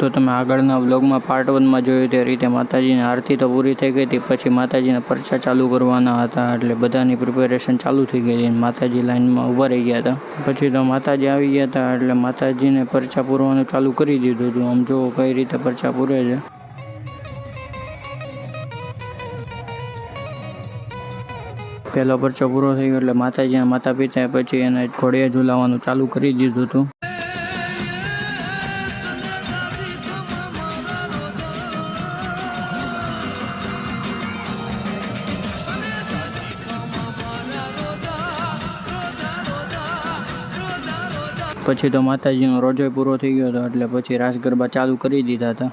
તો તમે આગળના વ્લોગમાં પાર્ટ 1 માં જોયું તે રીતે માતાજીની આરતી તો પૂરી થઈ ગઈ હતી, પછી માતાજીના પરચા ચાલુ કરવાના હતા એટલે બધાની પ્રિપેરેશન ચાલુ થઈ ગઈ હતી. માતાજી લાઈનમાં ઊભા રહી ગયા હતા. પછી તો માતાજી આવી ગયા હતા એટલે માતાજીને પરચા પૂરવાનું ચાલુ કરી દીધું હતું. આમ જો કઈ રીતે પરચા પૂરે છે. પહેલો પરચો પૂરો થઈ ગયો એટલે માતાજીના માતા પિતાએ પછી એને ઘોડીએ ઝુલાવવાનું ચાલુ કરી દીધું હતું. પછી તો માતાજીનો રોજો પૂરો થઈ ગયો હતો એટલે પછી રાસ ગરબા ચાલુ કરી દીધા હતા.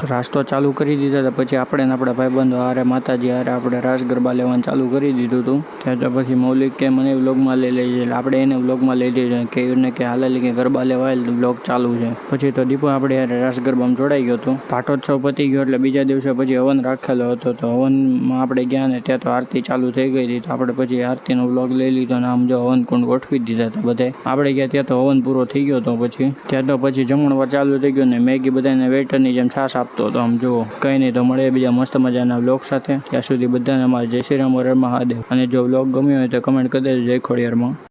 રાસ તો ચાલુ કરી દીધા હતા. પછી આપણે આપણા ભાઈબંધો હારે માતાજી હારે આપણે રાસ ગરબા લેવાનું ચાલુ કરી દીધું હતું. ત્યાં તો પછી મૌલિક કે મને વ્લોગમાં લઈ લેજે એટલે આપણે એને વ્લોગમાં લઈ લીધો કે એને કે હાલે કે ગરબા લેવાય વ્લોગ ચાલુ છે. પછી તો દીપો આપણે હારે રાસ ગરબામાં જોડાઈ ગયો હતો. પાટોત્સવ પતી ગયો એટલે બીજા દિવસે પછી હવન રાખેલો હતો. તો હવનમાં આપણે ગયા ને ત્યાં તો આરતી ચાલુ થઈ ગઈ હતી. તો આપણે પછી આરતીનો વ્લોગ લઈ લીધો ને આમ જો હવન કુંડ ગોઠવી દીધા હતા બધા. આપણે ગયા ત્યાં તો હવન પૂરો થઈ ગયો હતો. પછી ત્યાં તો પછી જમણવાર ચાલુ થઈ ગયો ને મેગી બધાને વેઇટરની જેમ છાશ આપતો. તો આમ જુઓ કંઈ નહીં, તો મળે બીજા મસ્ત મજાના વ્લોગ સાથે. ત્યાં સુધી બધાને અમારા જય શ્રી રામ, હર હર મહાદેવ. અને જો વ્લોગ ગમ્યો હોય તો કમેન્ટ કરી દેજો. જય ખોડિયારમાં.